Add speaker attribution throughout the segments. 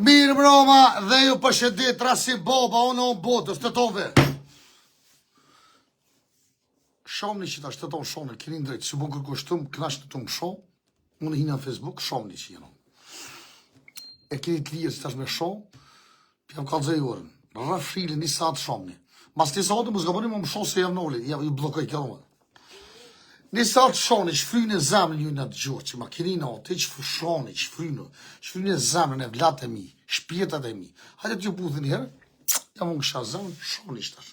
Speaker 1: Mirë mbroma dhe ju përshëndet rasi boba unë o botës të tove. Shomni që ta shteton shomni, keni drejtë, që bukër kushtum, knasht të më shom, unë hinë në Facebook, shomni që jenon. E keni të lirë që tash me shom, pjam kalzej orën, rafshili një satë shomni. Mas një satë më zgaboni më shom se jam noli, ju blokoj kjo. Një satë shoni, shfrynë e zemrën ju në të gjurë, që ma keni në atë, që shoni, shfrynë e zemrën e vlatë e mi, shpjetat e mi. Hajde t'ju puthe njëherë, jam unë kësha zemrën, shoni shtash.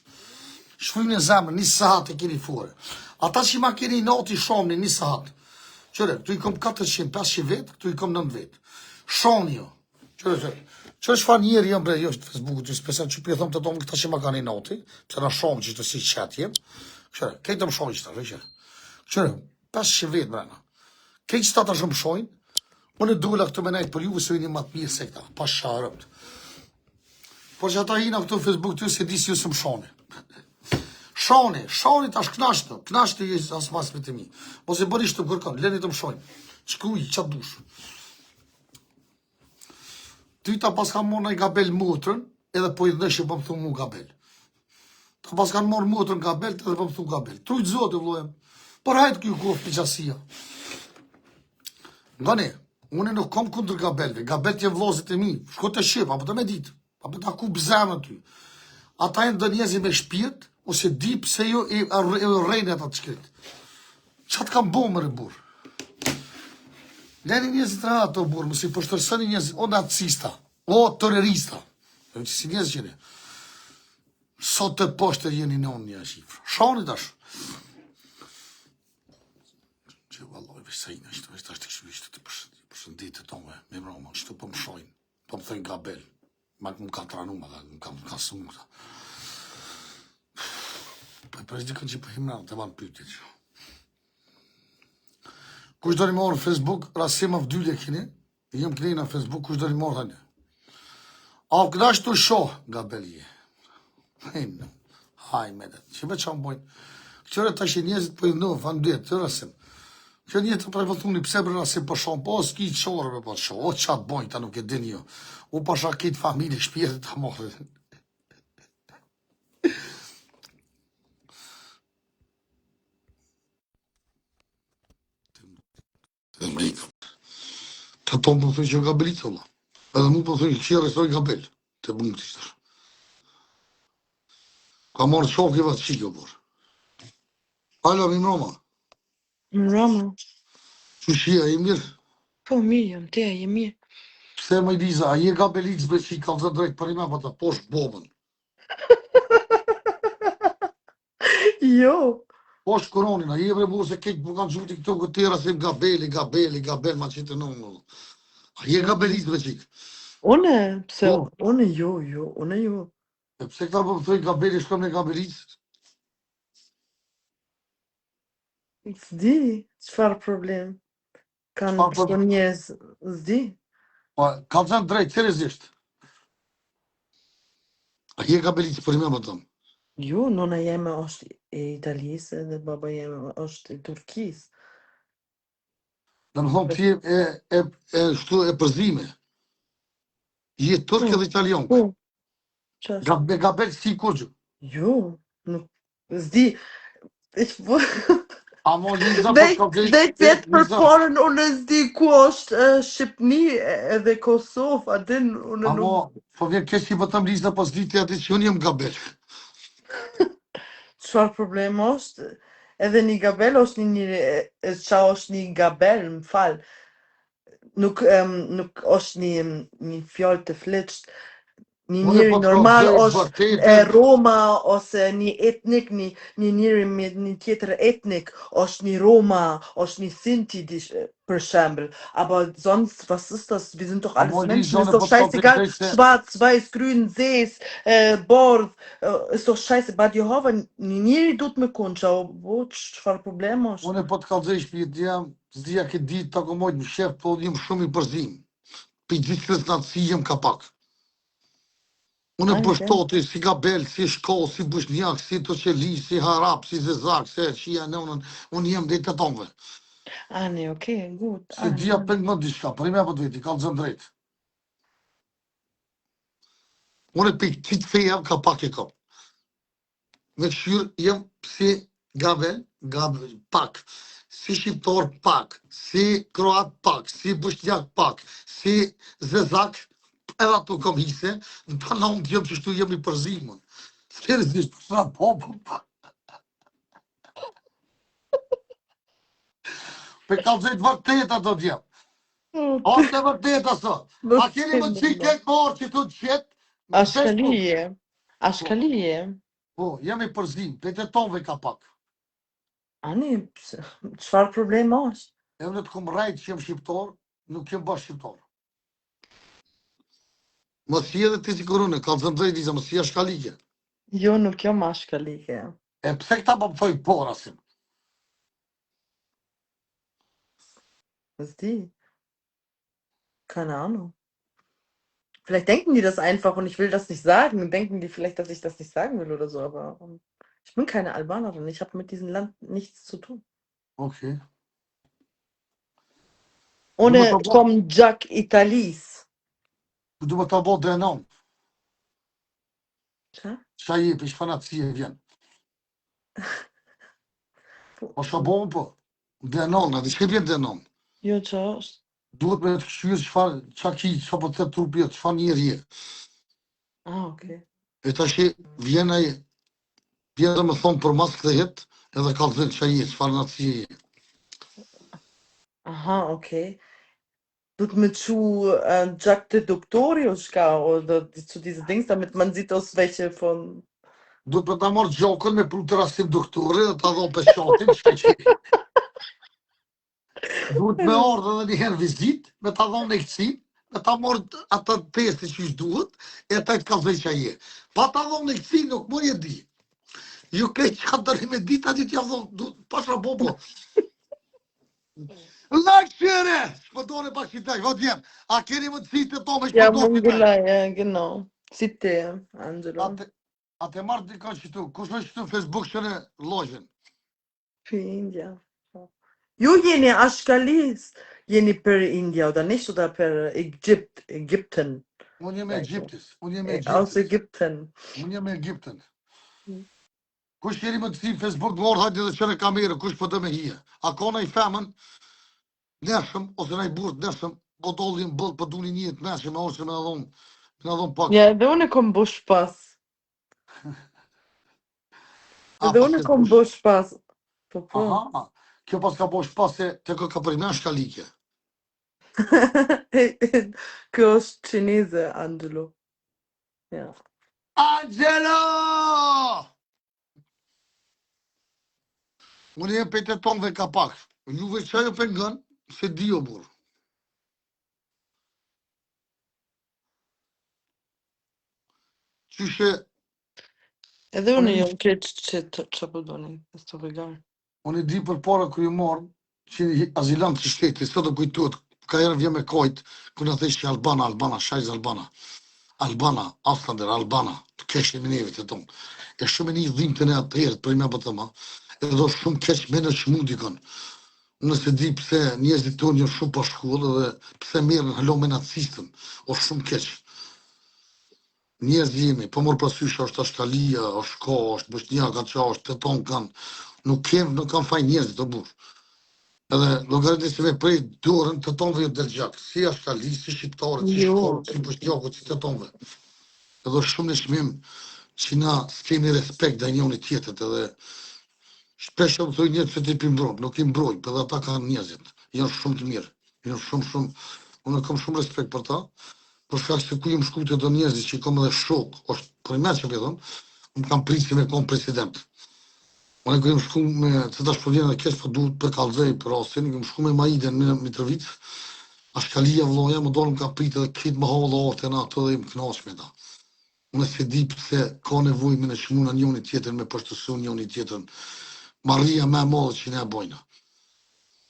Speaker 1: Shfrynë e zemrën, një satë e keni fore. Ata që ma keni në atë i shoni, një satë. Qëre, këtu i kom 400-500 vetë, këtu i kom 9 vetë. Shoni jo. Qëre, shfa njerë jam bre, jo të Facebookut, të spesen që pje thëmë të tomë këta që ma kanë i noti, që na shomë që të si qëtë jem. Qëre, kejtë më shoni qëta, qëre. Qëre, 500 vetë brana. Kejtë që ta të shumë shojnë, unë e duhla këtu me najtë për juve se vini matë mirë se këta, pas sharëpt. Por që ata hina këtu Facebook të ju se di si ju së më shoni. Shoni tash knashtë ju asë masme të mi. Mos e bërish të kërkon, leni të më shojnë. Qkuj, qatë dush. Ty ta pas kanë morë në i gabel motrën, edhe po i dheshë po më thumë mu gabel. Ta pas kanë morë motrën gabel, edhe po më thumë gabel. Trujtë zote, vlojem. Por hajtë kjo kohë për qasia. Ngani, unë nuk kom kundër gabelve. Gabel t'je vlozit e mi. Shko të shqip, apo të me ditë. Apo të ku bëzemën ty. Ata e ndë njezi me shpirt, ose di pse jo e rejnë ata të shkrit. Qatë kam bo më burë. Leni njezit të ato burë, më si përshtërsëni njezit, o nacista, o terrorista. E që si njezit qene. Sot të poshtër jeni në unë një shifrë. Shoni tash. Valloj, vesajnë, ashtu është të kështu të përshënditë të tome, me mroma, shtu po më shojnë, po më thëjnë gabel, ma më ka tranu, ma më ka sumë këta. Po e përës dikën që po himranë, të vanë pyetje që. Kush do një morë në Facebook, rasim av dyllje kini, jem kini në Facebook, kush do një morë thënë. A u këda shtu shoh, gabelje. Haj me dhe, që me që më bojnë. Këtëre të ashtë njëzit po i ndovë, fanë dyet, të rasim. Kjo një të prejvëthuni pse bërë nësi për shumë, po s'ki të shore me për shumë, o qatë bojnë, ta nuk e din jo. U pasha kitë familje shpjetë të morë. Të mrikëm. Të tomë për thëjë që gabelit, Allah. Edhe mu për thëjë që qërë e soj gabel. Të bëngë të ishtar. Ka morë shokë i vatë qikë, por. Alo, mi mroma.
Speaker 2: Mroma.
Speaker 1: Që shia, i mirë?
Speaker 2: Po, mirë jam, te, je mirë.
Speaker 1: Pse më i diza, a je gabelit zbe që i kalëzë drejt për ima, pa të poshë bomën.
Speaker 2: Jo.
Speaker 1: Poshë koronin, a je bre burë se keqë për kanë gjuti këto këtera se gabel, ma qitë në më. A je gabelit zbe qikë?
Speaker 2: Une, pse, une jo.
Speaker 1: E pse këta për thëj gabeli, shkëm në gabelit?
Speaker 2: S'di, qëfar problem? Kanë kështu njëz, s'di?
Speaker 1: Pa, ka të zënë drejt, seriosisht. A je gabelit për ima, më tëmë?
Speaker 2: Jo, nona jeme është e Italisë dhe baba jeme është e Turkisë.
Speaker 1: Në më thonë ti shtu e përzime. Je turk edhe italian. Gabel si kurgjë.
Speaker 2: Jo, nuk, s'di.
Speaker 1: Amo Liza
Speaker 2: Dhe tjetë për porën, unë s'di ku është Shqipni edhe Kosovë, adin unë nuk...
Speaker 1: Amo, po vjen kesh i bëtëm Liza pas diti ati që unë jem gabel.
Speaker 2: Qëfar problem është? Edhe një gabel është një gabel, më falë. Nuk është një fjallë të fleqët. Një njëri normal është Roma, ose një etnik, një njëri me një tjetër etnik, është një Roma, është një Sinti, për shembel. Aber sonst, was ist das? Wir sind doch alles Menschen, ist doch scheißegal, schwarz, weiß, grün, zes, bord, ist doch scheiße. Bad Jehova, një njëri du të me konë, qëfar problem është?
Speaker 1: Unë e po të kalzej shpjet jam, zdia këtë ditë të komojt më shef, po jem shumë i përzim. Për gjithë këtë natësi jem kapak. Unë e bështoti, si gabel, si shko, si bushnjak, si toqeli, si harap, si zezak, se qia në unë jem dhe të tongve.
Speaker 2: Ani, okej, good.
Speaker 1: Se dhja pëngë më dishka, për ime për të veti, kalë zënë drejtë. Unë e pikë qitë feja ka pak e kam. Me këshyrë jem si Gabel, pak. Si shqiptar pak, si kroat pak, si bosnjak pak, si zezak, edhe ato kom hise, në ta në unë t'jem që shtu jem i përzimën. Seriozisht, sa popë, pe ka zëjtë vërtet ato t'jem. A të vërtet aso. A keni më të ciket më orë që tu të qetë?
Speaker 2: Ashkalije. Ashkalije.
Speaker 1: Po, jem i përzim, pe të tonve ka pak.
Speaker 2: Ani, çfarë problem është?
Speaker 1: E unë të kom rajtë që jem shqiptar, nuk jem bash shqiptar. Më si edhe ti si korone, ka të zëndrej vizë, më si ashkalike.
Speaker 2: Jo, nuk jam ashkalike.
Speaker 1: E pse këta po më thoj por asim?
Speaker 2: Die. Keine Ahnung. Vielleicht denken die das einfach und ich will das nicht sagen. Denken die vielleicht, dass ich das nicht sagen will oder so, aber ich bin keine Albanerin. Ich habe mit diesem Land nichts zu tun.
Speaker 1: Okay.
Speaker 2: Ohne vom Jack Italis.
Speaker 1: Du më të bo denon.
Speaker 2: Qa?
Speaker 1: Qa je, për shfanatësi e vjen. Po shabon po. Denon, a di që vjen denon?
Speaker 2: Jo, qa është?
Speaker 1: Duhet me të këshyrë qëfar, qa ki, qa po të trupi, qëfar njerë je.
Speaker 2: Ah, okay.
Speaker 1: E ta që vjen e, vjen dhe me thonë për mas këtë jetë, edhe ka të zënë qa je, qëfar natësi e je.
Speaker 2: Aha, okay. Tut mit zu Jack de Doktorioschka oder zu diese Dings, damit man sieht, aus welche von.
Speaker 1: Duhet me ta marrë gjakën me pru të rastim doktore dhe ta dhonë për shatin, që që. Duhet me ardhë edhe njëherë vizit, me ta dhonë e këtësi, me ta marrë atë testi që ishtë duhet, e ta i të kalzoj që je. Pa ta dhonë e këtësi, nuk më një di. Ju kejtë që atë dërri me dit, ati t'ja dhonë, pasha popo. Lakshire! Shpëtone pak qitaj, vot vjen. A keni më të citë to me
Speaker 2: Ja,
Speaker 1: shpëtone qitaj?
Speaker 2: Mongolei, ja, genau. Sitte, Angelo.
Speaker 1: A te marrë dika që tu, kush me që tu Facebook që në lojën?
Speaker 2: Für India. Jo, jene Ashkalis. Jene per India oder nicht? Oder per Ägypten?
Speaker 1: Unë jem e Egyptis. Unë jem e
Speaker 2: Aus
Speaker 1: Egyptis.
Speaker 2: Ägypten.
Speaker 1: Unë jem e Egypten. Kush jeri më të citë Facebook në orë, hajde dhe që në kamerë, kush për të me hije. A ka në i femën, neshëm, ose në i burët neshëm, po dollin bëllë, po duni njët neshëm, e orë që me në dhonë pak.
Speaker 2: Ja, dhe unë kom bushpas. Dhe unë kom bushpas. Po, po.
Speaker 1: Aha, kjo pas ka bo shpase të ka përime shkalike.
Speaker 2: Kjo është Chinese, Angelo. Ja.
Speaker 1: Angelo! Unë jem për të tonëve ka pak. Juve që e për ngën, se di o burë. Qyshe...
Speaker 2: Edhe unë jam kretë që po doni, e së vegan.
Speaker 1: Unë i di për para kër ju marë, që azilant të shteti, së të kujtuat, ka erë vje me kojtë, kër në theshë që Albana, shajz Albana. Albana, Aftander, Albana, të keshë e minevit e tonë. E shumë e një dhimë të ne atë herët, për i me bëtë ma, edhe do shumë keshë me në që mundi kanë. Unë se di pëse njerëzit tonë jënë shumë pa shkollë dhe pëse merën halo me nacistën, o shumë keshë. Njerëz jemi, po morë pasysh është Ashkalia, është Ka, është Bosnjaka, qa është, të tonë kanë, nuk kanë faj njerëzit të burë. Edhe logaritës se me prej dorën të tonëve jo dërgjak, si Ashkali, si Shqiptarët, si Shkorët, si Bosnjakët, si të tonëve. Edhe shumë në shmim që na s'kemi respekt dhe njoni tjetët edhe shpesh e më thoi njerët që ti pëmbrojnë, nuk i mbrojnë, për dhe ata kanë njerëzit, janë shumë të mirë, janë shumë, unë kam shumë respekt për ta, për shkak se ku jem shku të do njerëzit që i kam edhe shok, është për me që përdojnë, më kam pritë si me kom president. Unë ku jem shku me, që ta shpërvjen dhe kesh, për duhet për kalzej, për asin, jem shku me Maiden, me Mitrovic, Ashkalia vloja, më dorë më ka pritë edhe kitë më hallë orte në ato dhe im knash me ta. Unë se di pëse ka nevoj me në shmuna njoni tjetër, me përshtësu njoni tjetër, marria me madhe që ne e bojna.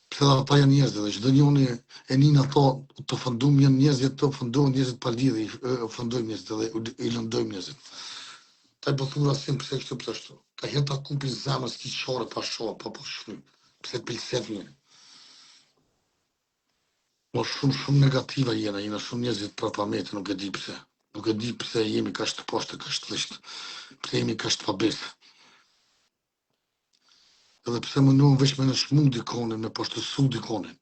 Speaker 1: Pëse dhe ata janë njerëzit, dhe që dhe njoni e njën ato të fëndum janë njerëzit, të fëndojnë njerëzit pa lidhe, i fëndojnë njerëzit dhe i lëndojnë njerëzit. Ta i pëthura sim pëse kështu pëse shtu. Ta jenë ta kupin zemës ki qare pa share, pa po shfry. Pëse pilset një. O shumë negativa jena shumë njerëzit për pamete, nuk e di pëse. Nuk e di pse jemi kaq të poshtë, kaq të thjeshtë. Pse jemi kaq të pabesë. Edhe pse munduam veç me në shmu dikonin, me poshtësu dikonin.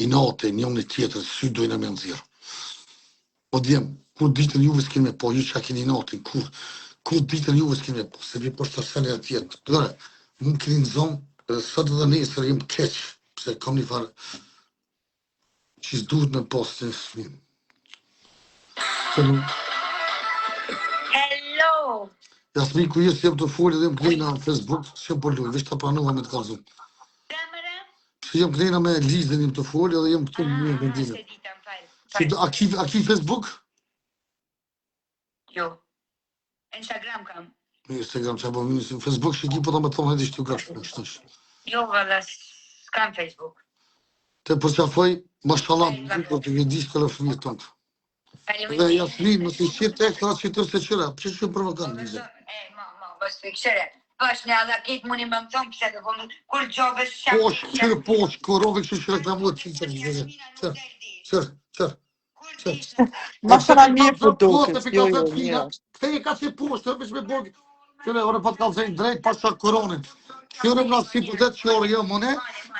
Speaker 1: I natë, njëri tjetër, sy dojnë me nxjerr. Po djem, kur ditën juve s'keni me po, ju çka keni natin, kur ditën juve s'keni me po, se vi poshtë sa e tjetër. Gjore, mund keni në zonë, sot edhe nesër jem keq, pse kam një farë që s'duhet me postë në fëmijë.
Speaker 3: Hello!
Speaker 1: Jasmin, ku jesë jem të folë edhe jem klejna në Facebook, s'jem po luj, veç të pranova me të kalzu.
Speaker 3: Kamera?
Speaker 1: Se jem klejna me Lizën jem të folë edhe jem këtu një vendime.
Speaker 3: Se ditëm, falë.
Speaker 1: A ki Facebook?
Speaker 3: Jo. Instagram kam.
Speaker 1: Në Instagram që abon minis, në Facebook që ki po ta me thonë edhe shtu gashtë në qëtësh.
Speaker 3: Jo, valla, s'kam Facebook.
Speaker 1: Te për që afoj, mashallah, po të vjedis këllë fëmijë tonë. Dhe Jasmin, nëse i qëtë ekstra që tërë se qëra, që që provokan, Lizë?
Speaker 3: Bës fikshire. Pash në alla kitë muni më më thonë, pëse dhe po më kur gjobës
Speaker 1: Posh, korove kështë që reklamuat që qërë.
Speaker 2: Mashallah mirë po duket, jo, mirë.
Speaker 1: Këte e ka që poshtë, të veç me borgë. Qëre, ore pat kalzejnë drejt pasha koronin. Qëre më rasi për detë qore jo mëne,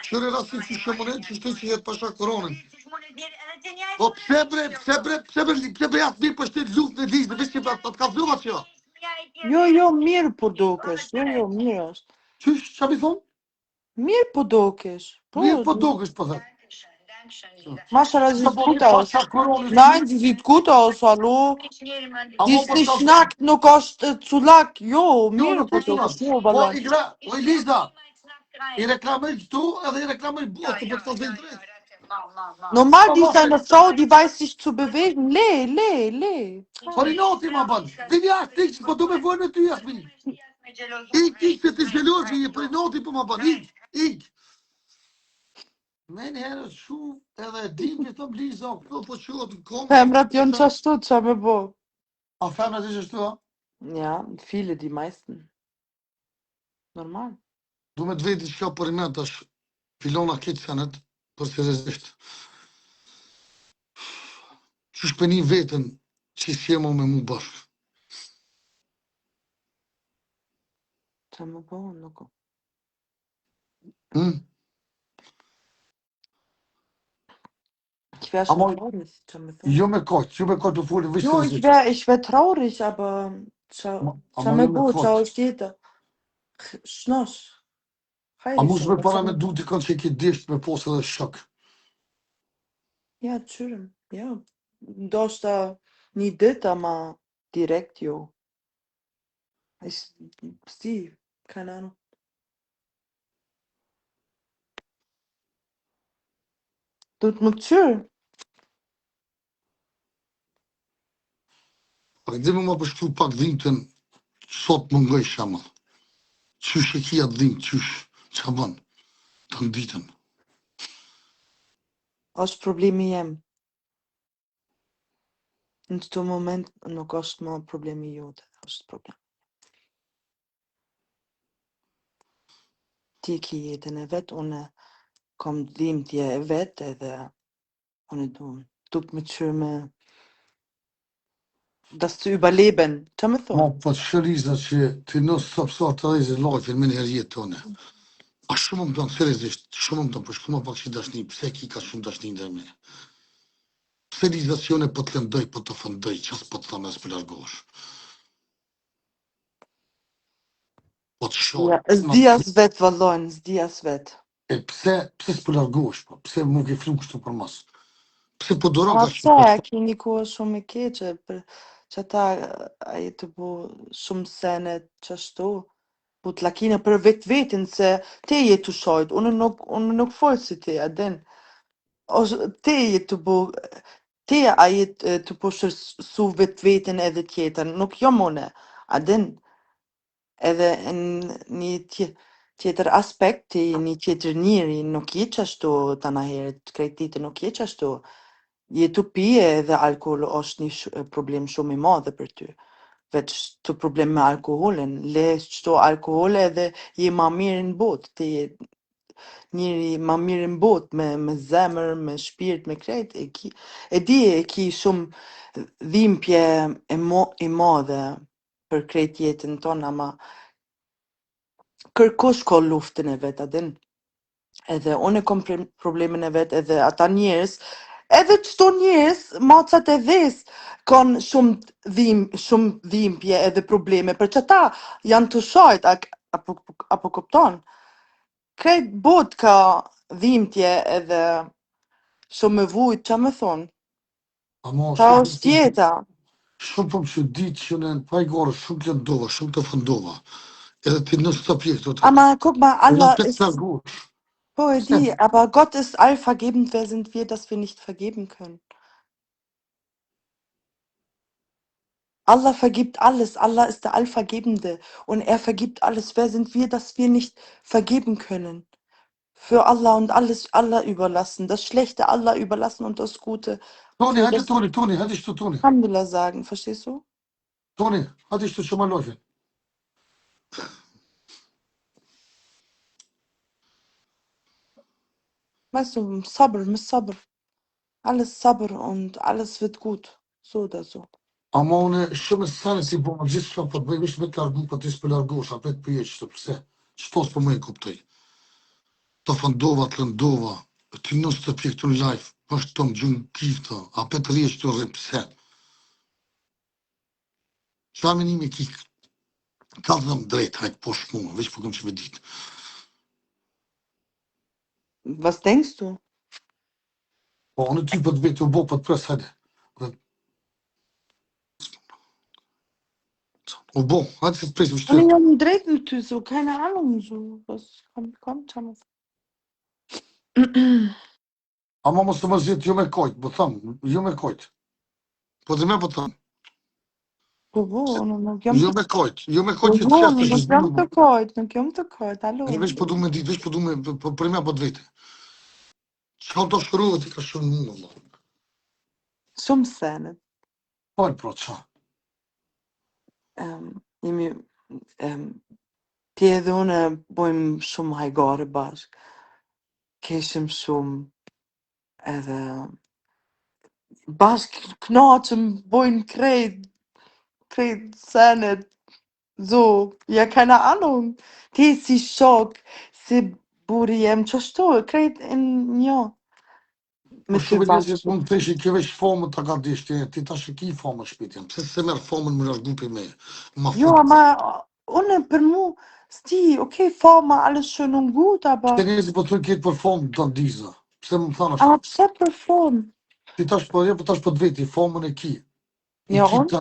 Speaker 1: qëre rasi që shë mëne, që shtë që jetë pasha koronin. Po pse bre jatë mirë për shtetë luft në Lizë, veç që pat kalzova që jo.
Speaker 2: Jo, mirë po dukesh, jo, mirë është.
Speaker 1: Qysh, që mi thonë?
Speaker 2: Mirë po dukesh.
Speaker 1: Mirë po dukesh, po dhe.
Speaker 2: Mashallah diskutosh. Nein, sie sieht gut aus, hallo. Die ist nicht nackt, nuk është cullak. Jo, mirë po dukesh, jo,
Speaker 1: Po,
Speaker 2: valla.
Speaker 1: o Liza, i reklamoj këtu edhe i reklamoj botë, po të kalzejnë drejt.
Speaker 2: Normal, die ist eine Frau, die weiß sich zu bewegen. Le.
Speaker 1: Por i noti ma banë, vini ashtë tikë, po du me vojnë me ty Jasmin. Ik, se të gjelozi, por i noti po ma banë, ik. Me një herë shu, edhe dim që thëm Liza, këto po qëtë në komë.
Speaker 2: Femrat janë qashtu, qa me bo?
Speaker 1: A femrat ishë shtu, a?
Speaker 2: Ja, viele, die meisten. Normal.
Speaker 1: Du me të veti që ka për i ment është filona kitë senet, për seriozisht. Që shpeni vetën që s'jemo me mu bashkë.
Speaker 2: Qa me bo, nuk. Ich wäre schon traurig, qa me thonë.
Speaker 1: Jo me kaq të folë vishë
Speaker 2: Jo, ich wär traurig, aber qa me bo, qa është jetë. Shnosh.
Speaker 1: A mu shme para me du t'i kanë që ki disht me posë edhe shok.
Speaker 2: Ja, qyrëm, ja. Ndoshta një dit, ama direkt jo. Si, keine Ahnung. Du të më këqyrë?
Speaker 1: A dhe me ma përshkru pak dhimëtën, sot më ngoj shama. Qysh e kia dhimë, qysh, që banë, të në ditën.
Speaker 2: Është problemi jem. Në këto moment nuk është më problemi jote, është problem. Ti ki jetën e vetë, une kom dhimbje e vetë edhe une du me qyrë me das zu überleben. Qa me thonë?
Speaker 1: Ma, po të shëriza që të nësë sopsa të rejzë lajfin me një herjet tone. A shumë më tonë, seriozisht, shumë më tonë, për shkuma pak që dashni, pse ki ka shumë dashni ndër me. Serizacione po të lëndoj, po të fëndoj, qas po të thamë e s'pë largosh. Po të shumë.
Speaker 2: Ja, s'dijas vetë, vallon, s'dijas vetë.
Speaker 1: E pse s'pë largosh, po, pse më ke flu kështu për mas. Pse po dora
Speaker 2: Ma
Speaker 1: ka
Speaker 2: pse, ki një kohë shumë e keqe, për që ata aje të bu shumë senet qashtu, bu të lakine për vetin, se te je të shojt, unë nuk folë si te, adin. Te je të bu, te aje të bu shërsu vetin edhe tjetër, nuk jo mune, adin. Edhe në një tjetër aspekt, një tjetër njëri, nuk je qashtu të naherët, krejtite nuk je qashtu. Je të pije edhe alkohol është një problem shumë i madhe për ty. Veç të problem me alkoholin, le qëto alkohol edhe je ma mirë në botë, ti je njëri ma mirë në botë, me zemër, me shpirt, me krejt, e di e ki shumë dhimbje e madhe për krejt jetën tonë, ama kërkush ka luftën e vet, a din? Edhe unë kom problemin e vet, edhe ata njerëz, edhe çdo njerëz, macat e ves, kanë shumë dhimbje edhe probleme, për që ta janë të shajt, apo kupton? Krejt bot ka dhimbje edhe shumë e vujt, që me thonë?
Speaker 1: Ama
Speaker 2: Ta është jeta.
Speaker 1: shumë për që ditë që në pajgore shumë të ndova, shumë të fundova. Edhe ti nësë të pjekë të
Speaker 2: Aber guck mal, Allah
Speaker 1: të
Speaker 2: ist
Speaker 1: gut.
Speaker 2: Poesie, aber Gott ist allvergebend. Wer sind wir, dass wir nicht vergeben können? Allah vergibt alles. Allah ist der Allvergebende und er vergibt alles. Wer sind wir, dass wir nicht vergeben können? Für Allah und alles Allah überlassen. Das Schlechte Allah überlassen und das Gute
Speaker 1: Toni,
Speaker 2: für
Speaker 1: hajde
Speaker 2: das
Speaker 1: Toni, hajde shtu Toni.
Speaker 2: Alhamdulillah sagen. Verstehst du?
Speaker 1: Toni, hajde shtu që ma lojën.
Speaker 2: Weißt du, Sabr, mit Sabr. Alles Sabr und alles wird gut. So oder so.
Speaker 1: Ama unë shumë sene si po më gjithë shka po të bëjmë ishtë me të largu, po të s'pë largosh, apet për jeqë të përse. Qëto s'po më e kuptoj. Të fëndova, të lëndova, të nësë të pjekë të në live, është të më gjënë kifta, apet të rjeqë të rrë pëse. Qa menimi ki kalë dhe më drejtë, hajtë po shmua, veç po këm që me ditë.
Speaker 2: Was denkst du?
Speaker 1: Po, unë ty për të vetë u bo për të pres, hajde. U bo, hajde se të presim
Speaker 2: Und
Speaker 1: shtë.
Speaker 2: ich habe einen Dreh mit Tür, so, keine Ahnung, so, was kommt schon.
Speaker 1: Ama mos të më zhjetë jo me kojtë, po thëmë, jo me kojtë. Po dhe me po thëmë,
Speaker 2: Wo, nuk
Speaker 1: jo
Speaker 2: jam
Speaker 1: me kojtë që të
Speaker 2: wo,
Speaker 1: qesë të
Speaker 2: nuk jam të kojt, nuk jam të kojt, alo.
Speaker 1: veç po du me ditë, veç po du me, për me po të vete. Qa do shkërua ti ka shumë mua, Allah.
Speaker 2: Shumë sene.
Speaker 1: Pojnë pro, qa?
Speaker 2: Jemi, ti edhe une bojmë shumë hajgare bashk. Keshim shumë edhe bashk knaqëm, bojnë krejt senet. So, ja, keine Ahnung. Ti si shok, si buri jem, qështu, krejt ja.
Speaker 1: Po
Speaker 2: Me ty
Speaker 1: shumë
Speaker 2: bashkë.
Speaker 1: njëzit mund të theshin kjo veç famën të ka dishti, ti ta shë ki famën shpitjen. Pse se merë famën më rashgu për me? Ma
Speaker 2: Jo,
Speaker 1: fut.
Speaker 2: aber ohne për mu, sti, okay, Forma, alles schön und gut,
Speaker 1: Pse
Speaker 2: aber
Speaker 1: njëzit po të thënë ketë për famën të ndiza. Pse më thanë ashtu?
Speaker 2: pse për Form?
Speaker 1: Ti tash po jo, po tash po të veti, famën e ki.
Speaker 2: Ja,
Speaker 1: ki
Speaker 2: und?
Speaker 1: ta,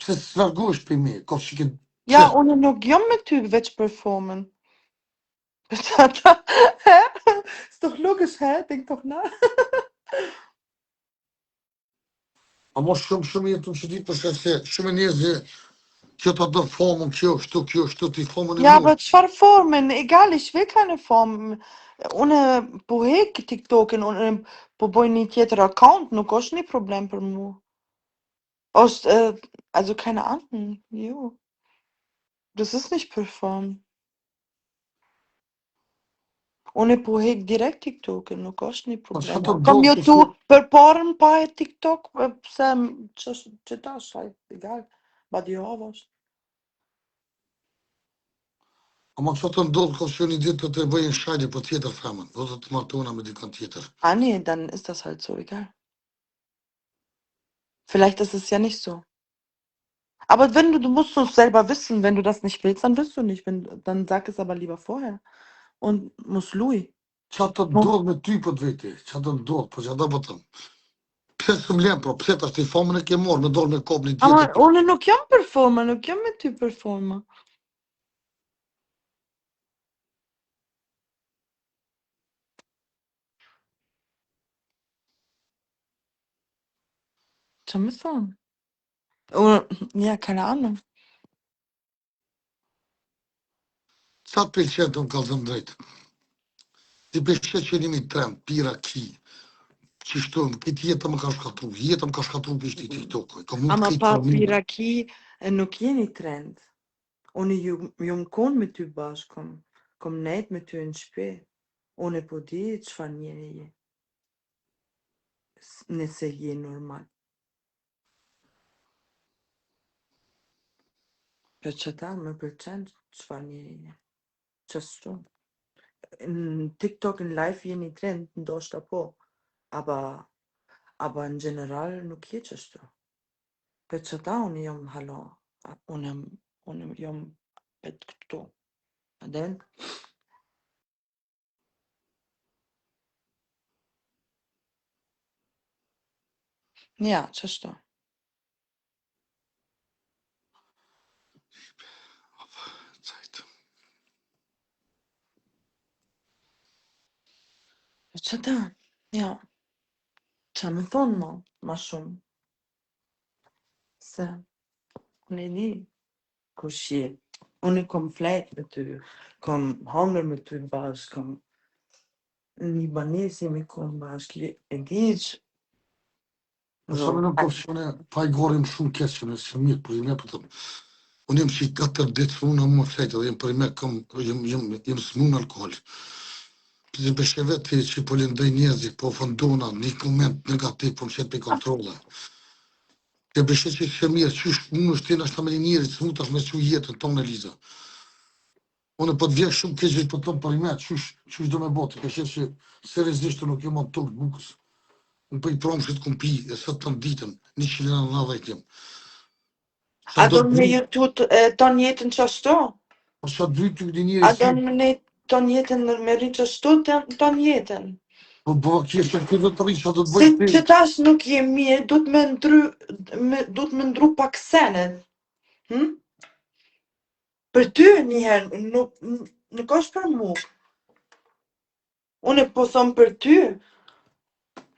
Speaker 1: pse së largohesh për me? Ka që ke...
Speaker 2: Ja, ohne nuk jam mit ty veç performen. Hä? Ist doch logisch, hä? Denk doch nach.
Speaker 1: Ama shumë jetë që ditë përse se shumë njerëzit kjo të do famën, kjo shtu, ti famën e
Speaker 2: Ja,
Speaker 1: mund.
Speaker 2: aber çfarë Formen? Egal, ich will keine Form. Ohne po hek TikTokin, ohne po boj një tjetër account, nuk është një problem për mu. Është, also keine Ahnung, jo. Das ist nicht perform. Unë po hek direkt TikTokin, nuk është një
Speaker 1: Po
Speaker 2: problem.
Speaker 1: çfarë të
Speaker 2: Kam
Speaker 1: do
Speaker 2: YouTube për parën pa e TikTok, pse që tash, egal, badi havash.
Speaker 1: Ama çfarë të ndodh ka që një ditë të bëjnë shajde po tjetër femën, do të martona me dikën tjetër.
Speaker 2: Ah nee, dann ist das halt so, egal. Vielleicht ist es ja nicht so. Aber wenn du musst es selber wissen, wenn du das nicht willst, dann willst du nicht. Dann sag es aber lieber vorher. Und muss Louis.
Speaker 1: Çfarë të ndodh me ty po të vete? Çfarë të ndodh, po çfarë do të them? Pse s'm lën, po pse tash ti famën e ke marrë, me dorë me kop një
Speaker 2: Aber
Speaker 1: tjetër.
Speaker 2: ohne nuk jam performer, nuk jam me ty performer. Çfarë më thon? Ja, keine Ahnung.
Speaker 1: Sa të pëlqen të më kallëzëm drejt. Ti pëlqen që jemi trend, pira ki. Qishtu, këtë jetë më ka shkatru, jetë më ka shkatru për ishti TikTok.
Speaker 2: Ama pa piraki nuk jeni trend. Unë jum kon me ty bashkë, kom nejt me ty në shpe. Unë po di çfarë njeri je. Nëse je normal. për që ta më pëlqen çfarë një qështu. Në TikTok në live jeni trend, ndoshta po, aba në general nuk je qështu. Për që ta unë jam halo, unë jam për këtu. Adel? Ja, qështu.
Speaker 1: Cajtë.
Speaker 2: Për që ta, ja. Qa më thonë ma shumë. Se, unë e di kush je. Unë kom flet me ty, kom hangër me ty bashkë, kom një banesi me kom bashkë, e di që
Speaker 1: Po sa më në porcione, pa i gorim shumë keq që nësë mirë, por i me për tëmë. Unë jem që i 4 ditë unë më flejtë, dhe jem për i me jem smun alkohol. Për beshe vetë që po lindoj njerëzi, po fëndona, një koment negativ, po më qetë për kontrole. Të beshe që ishe mirë, që unë është tjena shta me një njerëzi, së mu tash me që jetën tonë e Liza. Unë po të vjekë shumë keq për tëmë për i me, që do me botë, beshe që seriozisht nuk jem atë tokë bukës. Unë për i promë që të kumpi, e sot të në ditën, 190 jem.
Speaker 2: A do me jetu ton jetën qashtu?
Speaker 1: Po sa dytë këtë njëri
Speaker 2: A do me ton jetën me rritë qashtu ton jetën?
Speaker 1: Po kjesë të këtë të rritë, sa do të
Speaker 2: Se
Speaker 1: bëjtë
Speaker 2: që tash nuk je mirë, du të me ndru pak senet. Për ty njëherë, nuk është për mu. Unë po thomë për ty.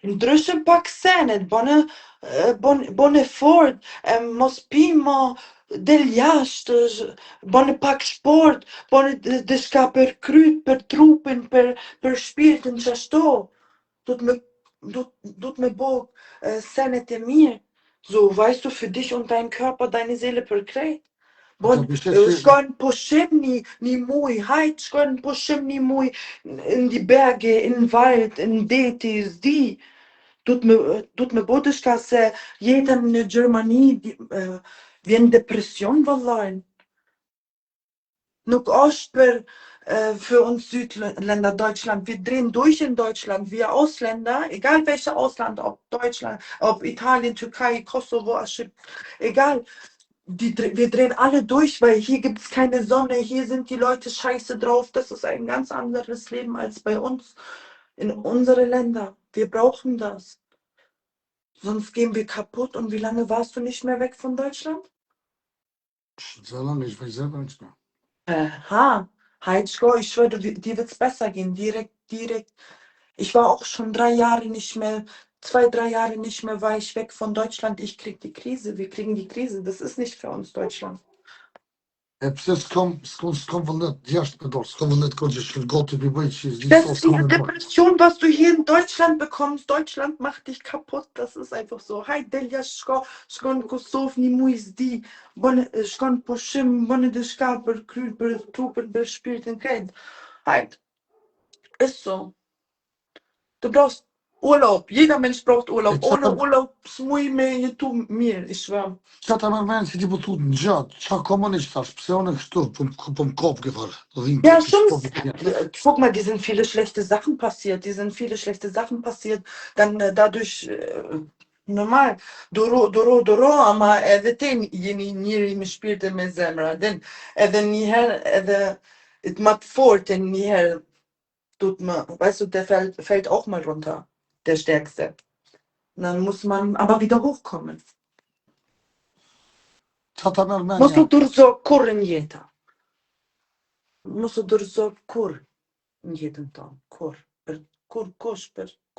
Speaker 2: Ndryshëm pak senet, bone fort, mos pi ma del jashtë, bone pak sport, bone diçka për kryt, për trupin, për shpirtin që ashtu. Du të me bo senet e mirë. So, weißt du, für dich und deinen Körper, deine Seele për krejt. Shkojnë pushim një muj, hajt shkojnë pushim një muj në die Berge, in den Wald, in deti, zdi. Du të me bo diçka se jetën në Gjermani vjen depresion vëllajnë. Nuk është für uns Südländer Deutschland. Wir drehen durch in Deutschland. Wir Ausländer, egal welche Ausland, ob Deutschland, ob Italien, Türkei, Kosovo, egal. Wir drehen alle durch, weil hier gibt es keine Sonne, hier sind die Leute scheiße drauf. Das ist ein ganz anderes Leben als bei uns in unsere Länder. Wir brauchen das. Sonst gehen wir kaputt. Und wie lange warst du nicht mehr weg von Deutschland?
Speaker 1: Sehr lange, ich weiß selber nicht mehr.
Speaker 2: Aha, Heidschko, ich schwöre, dir wird's besser gehen, direkt. Ich war auch schon 3 Jahre nicht mehr, 2, 3 Jahre nicht mehr, war ich weg von Deutschland. Ich krieg die Krise, wir kriegen die Krise. Das ist nicht für uns Deutschland.
Speaker 1: S'kom vëllet jashtë me dorë, s'kom vëllet kohë që shkën gati për bëjtë që zdi
Speaker 2: Das ist die Depression, was du hier in Deutschland bekommst. Deutschland macht dich kaputt. Das ist einfach so. Delja shkon Kosovë një muj zdi. Shkon pushim, bone diçka për kryt, për trupin, për shpirtin krejt. Hajt. Ist so. Du brauchst Urlaub. Jeder Mensch braucht Urlaub. Ohne Urlaub s'muj me jetu mirë, ich schwör.
Speaker 1: Qa ta mërmenë që ti po thut në gjatë, qa komunisht thash, pse unë kështu, po më kopë këfarë.
Speaker 2: Ja, stimmt. Guck mal, die sind viele schlechte Sachen passiert. Dann dadurch, normal, duro, ama edhe te jeni njëri me shpirtin me zemra. Edhe njëherë, edhe it macht fort, njëherë, weißt du, der fällt auch mal runter, der Stärkste. Dann muss man aber wieder hochkommen. Musst du durzo kur në jeta. Musst du durzo kur në jetën tonë. Kur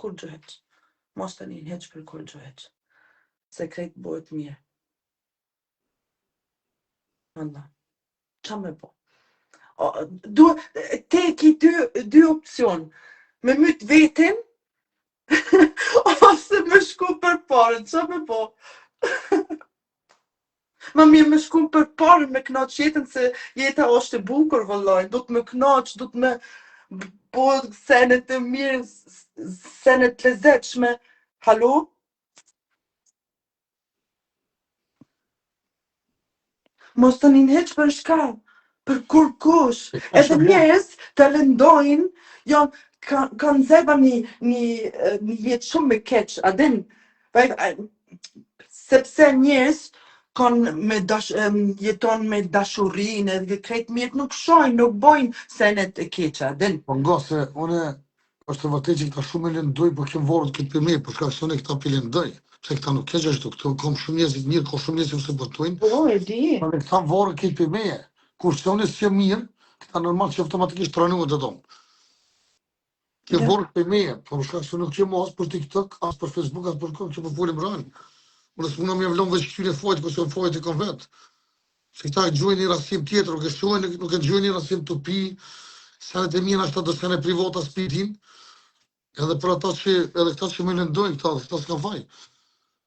Speaker 2: gjëheq. Mos të një heq për kur gjëheq. Se krejt bëhet mirë. Allah. Qa me bo? Te ki dy opcion. Me myt vetin, ose me shku për parën. Qa me bo? Ma mirë me shku për parën, me knaq jetën, se jeta është e bukur, vëllaj. Du të me knaq, du të me bo senet e mirë, senet lezetshme. Halo? mos të ninheq për shka, për kur kush.
Speaker 1: E
Speaker 2: Edhe
Speaker 1: shumë
Speaker 2: njerëz të lëndojnë, jo, kanë zeba një jetë shumë me keq, a din? Sepse njerëz jeton me dashurinë edhe krejt mirët nuk shojnë, nuk bojnë senet e keqa, din?
Speaker 1: po nga se une është të vërtet që këta shumë e lëndoj, po këmë vorët këtë për me, për shkak se une këta për lëndoj. Se këta nuk keq ashtu, këtu kam shumë njerëzit mirë, ka shumë njerëzit që se bëtojnë,
Speaker 2: Po, e di.
Speaker 1: po dhe këta vorët këtë për me. Kur se une s'jë mirë, këta normal që automatikisht pranuhet të tonë. Kjo
Speaker 2: Ja.
Speaker 1: vorët për me, po për shkak se nuk qemë as për TikTok, as për Facebook, as për këtë që po folim rënë. Unë s'muna më javlon veç këtyre fojt, kurse unë fojt e kom vetë. Se këta e gjojnë një rasim tjetër, nuk e gjojnë një rasim të pi, senet e mija ashtë të sene privata s'pitin, edhe për ata që, edhe këta që me lëndojnë, këta s'kan faj.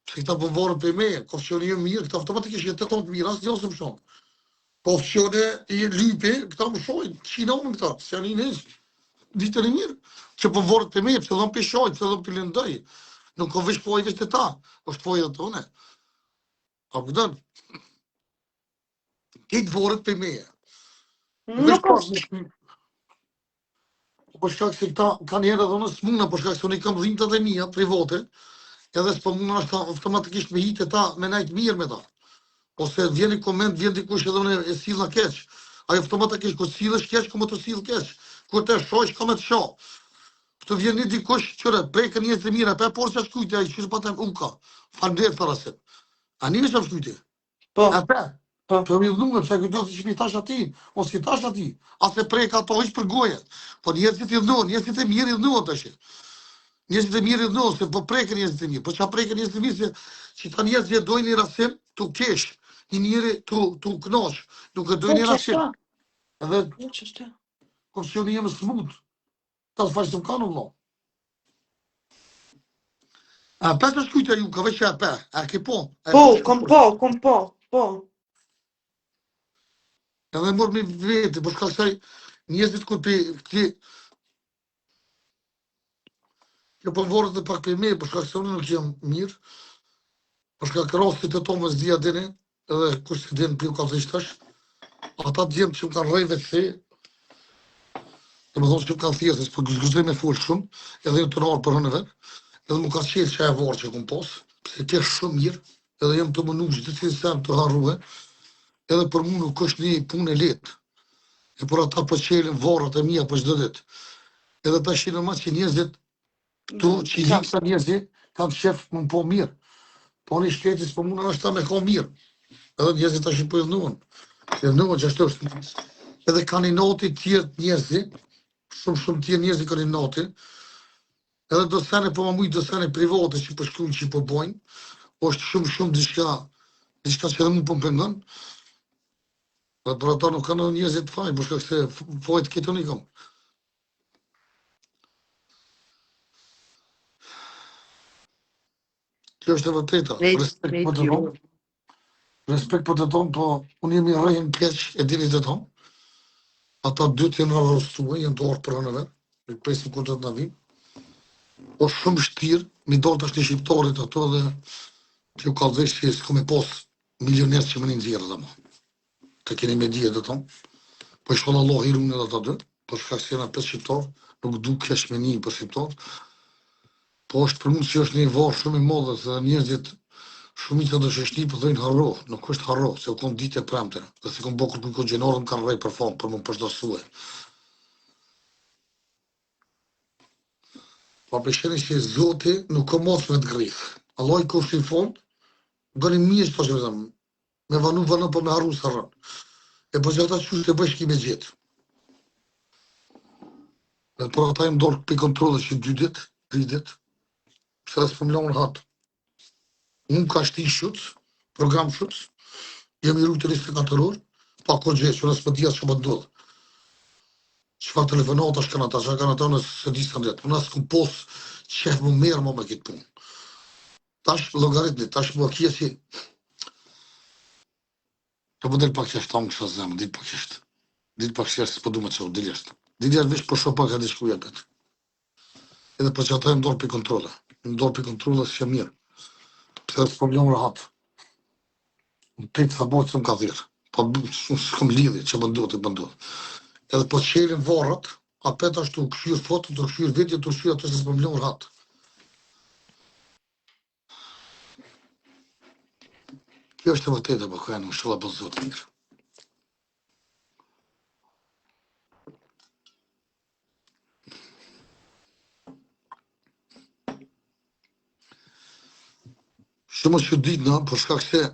Speaker 1: Se këta po vorën për me, ko fqione jë mirë, këta automatikisht jetë të tonë të mirë, asë një ose më shonë. Po fqione i lypi, këta më shojnë, qinonën këta, se janë i nëjës, ditën e mirë, që po vorën për me, pëse dhëmë për shojnë, pëse dhëmë për lëndoj. Nuk ko vish pojë veç të ta, është pojë dhe të une. A përdën? Këtë vorët për me.
Speaker 2: Nuk është.
Speaker 1: Po shkak se këta kanë herë edhe unë s'muna, po shkak se unë i kam dhimbtat e mia private, edhe s'po muna është automatikisht me hitë ta me najt mirë me ta. Ose vjen një koment, vjen dikush edhe unë e sill na keq. Ai automatikisht kur sillesh keq, ku më të sill keq. Kur të shoh, ka më të shoh. Këtu vjen një dikush qëre, prekën njerëz të mira, pa por sa shkujtë ai çish patem uka. Faleminderit tharasim. Ani më sa shkujtë.
Speaker 2: Po.
Speaker 1: Atë.
Speaker 2: Po.
Speaker 1: Po më dhunën se këto që mi tash aty, ose i tash aty. Ase prek ato hiç për goje. Po njerëzit i dhunën, njerëzit e mirë i dhunën tash. Njerëzit e mirë i dhunën, se po prekën njerëzit e mirë. Po çfarë prekën njerëzit e mirë që ta njerëzit që dojnë një rasim tu kesh, një njëri tu knosh, nuk e dojnë një rasim. Edhe konfesioni jam smut. Ta fash të kanë vëlla. A pa të shkujtë ju, ka veç a pa, a ke po?
Speaker 2: Kom po.
Speaker 1: Edhe mor me vete, për shkak se njerëzit kur ti kjo po vorët dhe pak për me, për shkak se unë nuk jam mirë, për shkak rastit e tonë zdia dini, edhe kush të dinë për ka zishtash, ata djemë që më kanë rejve të the, dhe më thonë që më kanë thjesës, për gëzgëzoj me full shumë, edhe në të nërë për hënëve, edhe më ka qelë që e vorë që kom posë, pëse të shumë mirë, edhe jem të mënu që të cilë sem të harruhe, edhe për mu nuk është një punë e letë. E për ata për qelin varët e mija për çdo ditë. Edhe ta shinë ma që njerëzit këtu që i sa njerëzit kanë shef më po mirë. Po një shtetis për muna është ta me ka mirë. Edhe njerëzit ta shi për jëndnuën. Jëndnuën që ashtë është. Edhe kanë i noti tjerë njerëzit, shumë tjerë njerëzit kanë i noti. Edhe do sene po më mujtë do sene private që për shkruajnë që po bojnë. është shumë diçka që edhe mu po më pengon. Dhe për ata nuk kanë njerëzit të fajnë, për shkak se fojt këtë unë i kam. Kjo është e vërteta. Respekt për të tonë, po unë jemi rejnë keq e dinit e tonë. Ata dy të jenë arrostuë, jenë të orë për hënëve, e presim kur të të navim. Po shumë shtirë, mi dorë të është një shqiptarit ato dhe që u kalëvesh që s'ko me posë milionerës që më një nëzirë dhe ma. Të keni me dhjetë dhe tonë. Po ishtë Allah Allah i runë edhe ata dy, për shkak se jena 5 shqiptarë, nuk du kesh me një për shqiptarë. Po është për mund që është një varë shumë i modhe, dhe njerëzit shumica do sheshni për dhejnë harro, nuk është harro, se u konë ditë e premte, dhe se konë bokur për gjenorën kanë rej për famë, për më përshdasue. Po përsheni që Zoti nuk ka mos me të grifë. Allah i kështë i fond, gëni mjështë të që me vanu, po me harru së rënë. E po që ata që të bëjsh ki me gjithë. Dhe por ata i më dorë për kontrole që 2 ditë, 3 ditë, se dhe së për mlonë hatë. Unë ka shti shutës, program shutës, jemi rrujtë 24 orë, pa ko gjithë, që nësë më dhja që më ndodhë. Çfarë telefonata shkën ata, që kanë ata nësë se disë të ndetë. Unë asë këm posë qefë më merë më me këtë punë. Tash logaritmi, tash më kje si të më del pak qeshtë tamë kësha zemë, ditë pak qeshtë. Ditë pak qeshtë, s'po du me qovë, dilë jeshtë. Dilë jeshtë vish për shumë pak e di shkuja petë. Edhe për që ata e më dorë për kontrole. Më dorë për kontrole së që mirë. Pëse s'po më ljonë rahatë. Më pejtë sa bojtë së më ka dhirë. Po s'kam lidhje, që bëndot e bëndot. Edhe po qelin varët, apet ashtu këshyr foto, të këshyr video, të këshyr ato se s'pëm lënë ratë. Kjo është e vërtetë, po kërë në shëlla për zotë mirë. Shumë që ditë në, për shkak se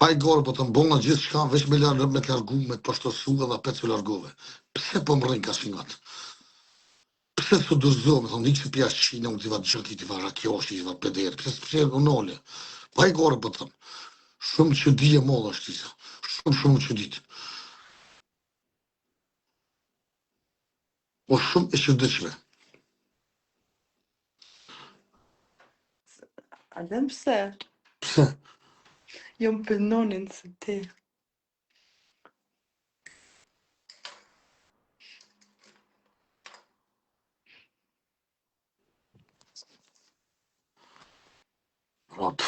Speaker 1: pa i gorë, po të mbona gjithë shka, veç me largu, me të pashtosu edhe apet se largove. Pse po më rrinë ka shingat? Pse së dërzo, me thonë, nikë se pja shqina, unë t'i va gjëki, t'i va rakjoshi, t'i va pederë, pse në nole? Pa i gorë, po të thëmë. Shumë që di e mollë është tisa. Shumë që ditë. O shumë e që dëqme.
Speaker 2: Adem pse?
Speaker 1: Pse?
Speaker 2: Jo më përnonin se ti.
Speaker 1: Rot.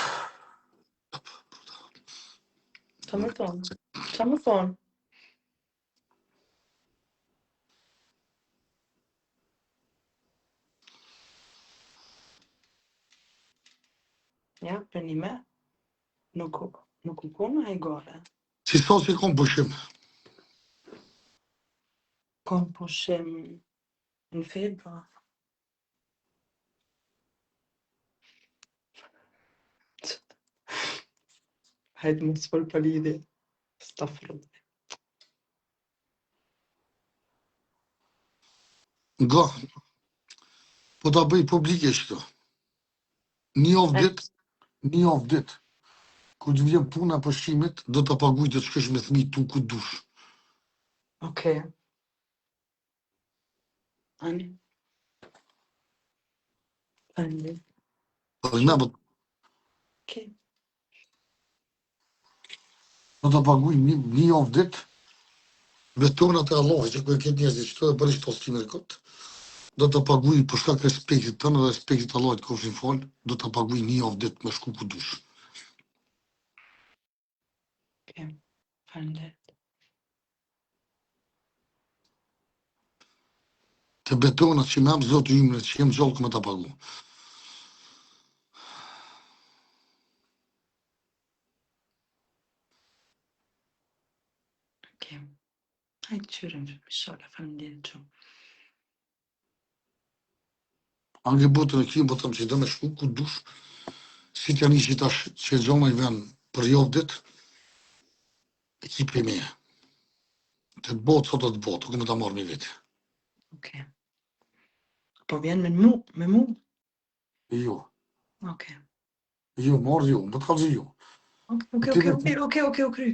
Speaker 2: Qa më thonë? Qa më thonë? Ja, për një me, nuk u konë a i gore.
Speaker 1: Si sot që kom pushim.
Speaker 2: Konë pushim në filba. Hajde më s'për për lidhje. Stafrë.
Speaker 1: Nga, po ta bëj publike shto. Një javë dit, ku të vjen puna pushimit, do të paguj të shkesh me thmi tu ku dush.
Speaker 2: Okej. Ani? Ani?
Speaker 1: Për me,
Speaker 2: Okej.
Speaker 1: do të paguj një javë dit, me tonat e Allah, që kërë këtë njerëzit, që të e bërë shto stime këtë, do të paguj për shkak respektit tënë dhe respektit Allah të kofshin falë, do të paguj një javë dit me shku ku dush.
Speaker 2: Okej. Faleminderit.
Speaker 1: Të betonat që me am zotë jymre, që jem gjallë këmë të pagu.
Speaker 2: Okej. Hajde qyrëm, mishala, faleminderit shumë.
Speaker 1: Ange botën e kim, po thëmë që do me shku ku dush, si të janë ishi tash që gjallë i ven për javë dit, e ki për me. Të botë, sot të botë, këmë të marrë një vetë.
Speaker 2: Okej. Po vjen me mu?
Speaker 1: Jo,
Speaker 2: Okej.
Speaker 1: jo, marrë jo, më të kalëzë jo.
Speaker 2: Okej.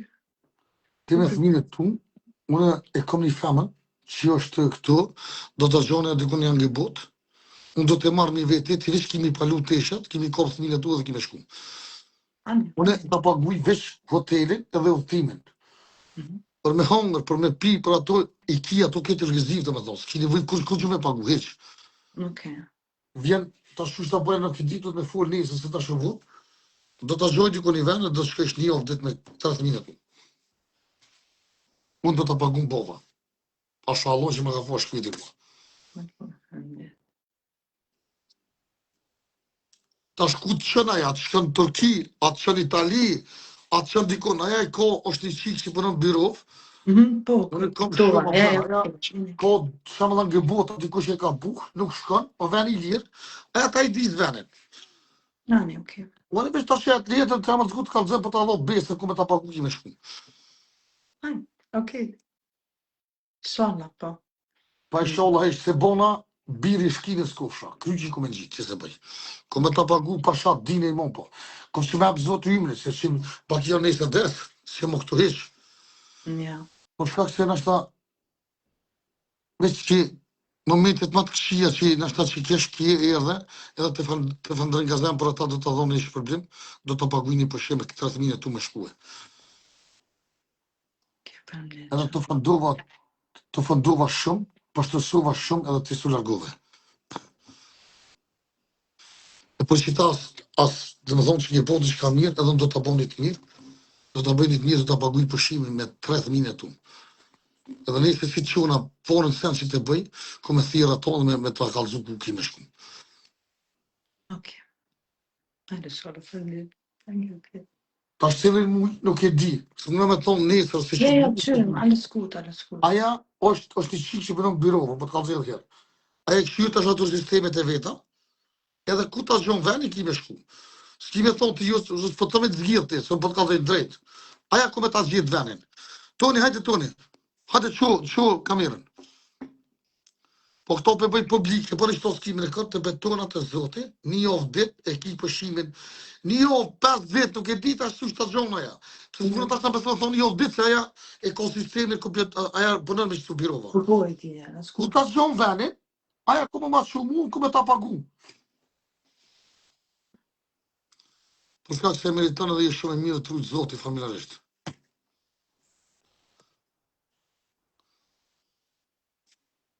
Speaker 1: Ti me fëmine tu, unë e kom një femën, që është këtu, do të gjone e dikun janë një botë, unë do të marrë një vete, të veç kimi palu të eshat, kimi kopë fëmine tu edhe kime shku.
Speaker 2: Ani?
Speaker 1: Unë e të paguj veç hotelin edhe udhtimin. Për me hangër, për me pi, për ato, i ki ato këtë rëgëziv të me thosë, kini vëj kur që me pagu, heq.
Speaker 2: Okej.
Speaker 1: Vjen, ta shush të bëjnë në këtë ditë, me full njësë, se ta shëvu, do të gjoj dikun i venë, do të shkesh një ofë dit me 30 minutë. Unë do të pagun bova. Pasha Allah që me ka fa shkviti mua. Ta shku të qënë aja, të shkën Turki, atë qënë Itali, atë qënë dikon, aja i ko është një qikë që përnën birov,
Speaker 2: Po,
Speaker 1: unë kom
Speaker 2: dova,
Speaker 1: shumë aja, ko shumë dhe nga bota, dikush e ka buh, nuk shkon, o ven i lirë, aja ta i disë venin.
Speaker 2: Nani, okej.
Speaker 1: Unë e veç të shetë letën, të jamër të kutë kalëzën, për të allo besën, ku me ta pagu kime shku.
Speaker 2: Ani, okej. Shala, po.
Speaker 1: Pa i sholla ishtë se bona, biri shkinës kofsha, kryqi ku me gjitë, që se bëj. Ku me ta pagu pashat, dine i mon po. Ku që me apë zotë ymre, se që pak janë nesë desë, se më këtu heqë.
Speaker 2: Ja.
Speaker 1: Por shkak se nashta, veç që momentet më të këshia që nashta që kesh kje erdhe, edhe të fëndrën gazen për ata do të dhonë ishë problem, do të paguj një përshime këtë 30.000 tu me shkue. Edhe të fëndova shumë, pështësova shumë edhe të su largove. E për që dhe më thonë që një po diçka mirë, edhe do të bëni të mirë, do të bëni të mirë, do të paguaj pushimin me 30.000 tunë. Edhe nëse si quna ponën sen që të bëj, ku me thira tonë me të kalzu ku ki me shku.
Speaker 2: Okej. Hajde, shala, faleminderit.
Speaker 1: Ta shtelin mu nuk e di, së më me thonë nesër se
Speaker 2: Ja,
Speaker 1: që...
Speaker 2: ja, qyrëm, alles gut, alles gut.
Speaker 1: Aja është i qikë që përnë byrovë, për të kalzu edhe herë. Aja këshyrë të shatur sistemet e veta, edhe ku ta gjonë veni ki me shku. S'ki me thonë të ju, për të me të zgjithë ti, së më për të kalzu drejtë. Aja ku me ta zgjithë venin. Toni, hajde Toni. Hajde që kamerën. Po këto për bëjt publike, për ishto s'kimin e këtë të betonat e zote, një ovë dit e ki pëshimin, një ovë 5 dit, nuk e dit ashtu që të gjonë aja. Që së mërë të ashtë në besë thonë një ovë dit, se aja ekosistemi, aja përnën me që të birova.
Speaker 2: Përgoj ti, ja, alles
Speaker 1: Ku
Speaker 2: gut.
Speaker 1: të gjonë veni, aja ku më ma shumë, ku me ta pagu. Përshka që se meriton edhe i shumë e mirë të rujtë zoti familjarisht.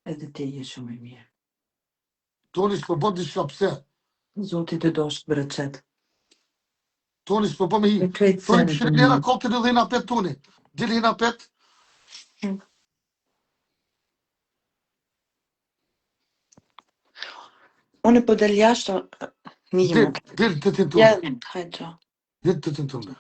Speaker 2: Edhe ti je shumë i mirë.
Speaker 1: Toni s'po bën diçka pse.
Speaker 2: Zoti të dosh të bërëqet.
Speaker 1: Toni s'po bën me hi.
Speaker 2: Me krejtë
Speaker 1: Toni
Speaker 2: senet
Speaker 1: pëshë
Speaker 2: të
Speaker 1: njëra
Speaker 2: mirë.
Speaker 1: kote në dhejna pet Toni. Dili hina pet.
Speaker 2: Unë po del jashtë, një më.
Speaker 1: Dil të tin
Speaker 2: Ja,
Speaker 1: Toni.
Speaker 2: hajde, qa.
Speaker 1: Dil të tin Toni.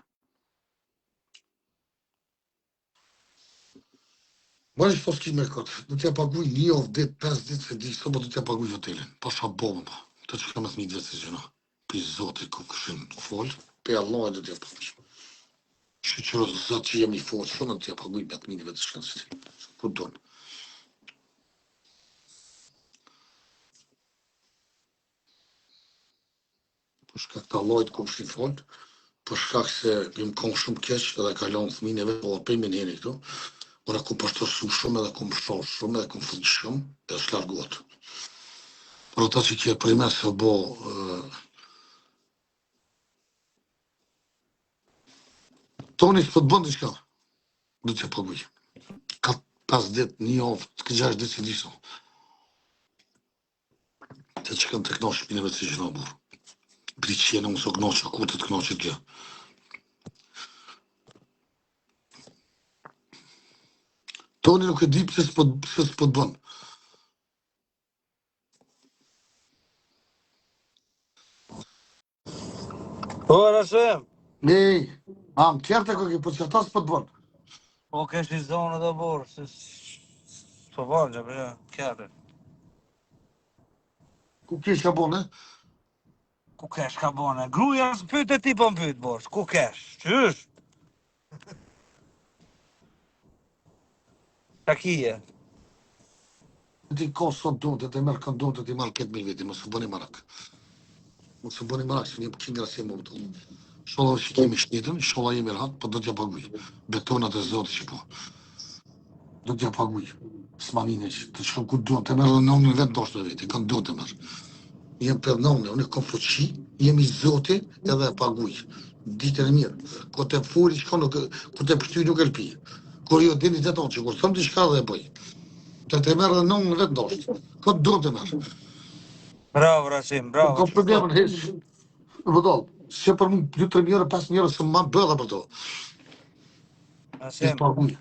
Speaker 1: Bërë që po s'ki me këtë, do t'ja paguj një ovë dit, 5 dit, se di, së po do t'ja paguj hotelin. Pasha bomë, po. Të që ka me thmi dhe si gjëna. Pi zotit ku këshin folë, pe Allah e do t'ja paguj. Shqyqërë zotë që jemi folë, shumë do t'ja paguj 8.000 të shkanë ku donë. Për shkak të Allahit ku këshin folë, për shkak se jam konë shumë keq edhe kalon thmineve, po për me njeni këtu. Ora ku përshtosu shumë edhe ku më shtonë shumë edhe ku më fëllë shumë, edhe s'largot. Por ata që kje për i me se bo Toni s'po të bëndi qka, do t'ja paguj. Ka 5 dit, një ovë, të këtë 6 dit si diso. Të që kanë të knoqë pineve të që në burë. Pri qene unë së knoqë, ku të knoqë të kjo. Toni nuk e di pëse s'po të bënë.
Speaker 4: Po, Rashem.
Speaker 1: Nej, më kjerte këke, po që ata s'po të bënë.
Speaker 4: Po, kesh një zonë dhe borë, se s'po banë që përgjë, kjerte.
Speaker 1: Ku kesh ka bënë,
Speaker 4: Ku kesh ka bane? Gruja s'pyt e ti po m'pyt, borë, ku kesh? Qysh? Ta kije?
Speaker 1: Ti ka sot donë, të merë kanë donë, të ti marë këtë me veti, më së bëni marak. Më së bëni marak, që një pëkin grasje më të sholla që kemi shnitën, sholla jemi rahat, po do t'ja paguj. Betonat e zotë që po. Do t'ja paguj. S'manine që të shkëm ku donë, të merë dhe nëmë në vetë doshtë në veti, kanë donë të merë. Jem për nëmë, unë e kom fuqi, jemi zoti edhe e paguj. Ditën e mirë. Ko të furi që ka nuk, ku të pështy nuk e lpi. Kur jo dini të tonë që kur thëmë t'i shka dhe e bëj. Të merë dhe nëmë në vetë doshtë. Ko të donë të merë.
Speaker 4: Bravo, Rashem, bravo.
Speaker 1: Ka problemën heq. Vëdall, se për mu 2-3 mjërë, 5 mjërë, se më bëdha për to. I
Speaker 4: Rashem,
Speaker 1: paguj.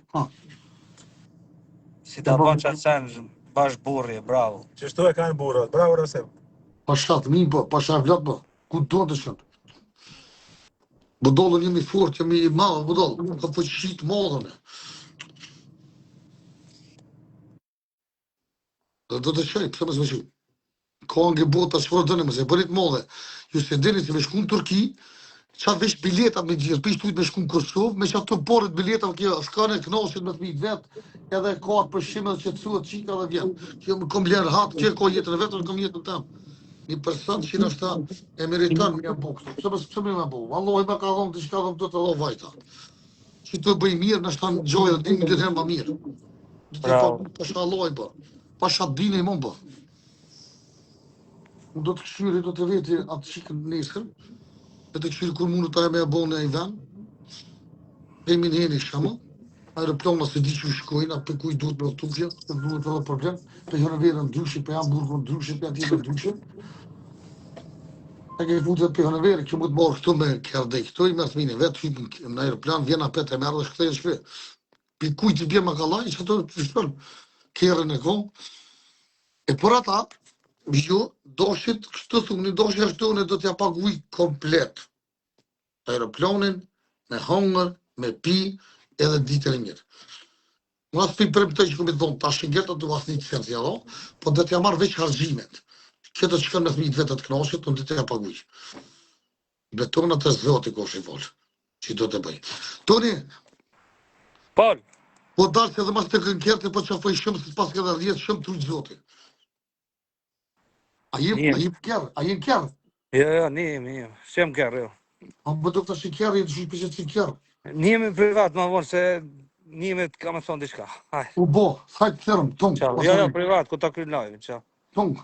Speaker 4: si ta bën qatë qenë bash burri, bravo.
Speaker 5: Qështu e kanë burrat, bravo Rasem.
Speaker 1: Pasha të minë po, pasha vlat po. Ku do të shkën? Budollën jemi fort, jemi i madhë, budollë. Ka fuqit modhën e. Dhe do të qaj, pëse më së me që? Ka nge bota që përë dënë më se bërit modhe. Ju se dini që me shku në Turki, qa vesh biletat me gjithë, për ishtu me shku në Kosovë, me që ato porët biletat, kjo shkane knosit me të mitë vetë, edhe ka atë përshime dhe që të suët qika dhe vjenë. Kjo më kom lërë hatë, kjo ka jetën e vetë, kom jetën temë. Një person që në shta e meriton me bo këtu. Pëse me bo? Allah i me ka dhonë të shka dhe më të dhonë vajta. Që të bëj mirë, në shta në gjojë dhe dimi dhe herë ma mirë. Të të pa pasha Allah i bë. Pasha dine i më bë. Unë do të këshyri, do të veti atë qikën nesër. Dhe të këshyri kur mundu ta e me e bo në e ven. E min heni shama. Aeroplana se di që shkojnë, për kuj duhet me tufja, se duhet edhe problem. Për jënë verë ndryshe, për Hamburgu ndryshe, për atje ndryshe. E ke futet për në verë, që mu të morë këtu me kërde këtu, i mërë të mini, vetë hypën në aeroplan, vjen apet e merë dhe shkëtejnë shkve. Për kuj të bje më kalaj, që ato të shpërë kërën e ko. E për ata, jo, doshit, kështu thunë, doshit ashtu në do t'ja paguj komplet. Aeroplanin, me hongër, me pi, edhe ditër e mirë. Nga s'pi premtoj që këmi të dhonë, ta shëngjeta të vas një të sensi, po dhe t'ja marrë veç hargjimet. Këtë që kanë me thmit vetët knashit, unë të t'ja paguj. Betonat e zoti ko shifol, që do të bëj. Toni,
Speaker 4: Pol,
Speaker 1: po dalë se dhe mas të kënkerte, po që foj shumë, se pas këtë 10 shumë të ujtë zoti. A jem kjerë, a jem kjerë?
Speaker 4: jo, nim, shem kërë, jo.
Speaker 1: A më do të shi kjerë, jetë shumë përshë që kjerë.
Speaker 4: Nimi privat, ma vonë se nimi të ka me thonë diçka. Hajde.
Speaker 1: U bo, thajtë të thërëm, tongë.
Speaker 4: Ciao. Jo, privat, ku ta krynë live, ciao.
Speaker 1: Tongë.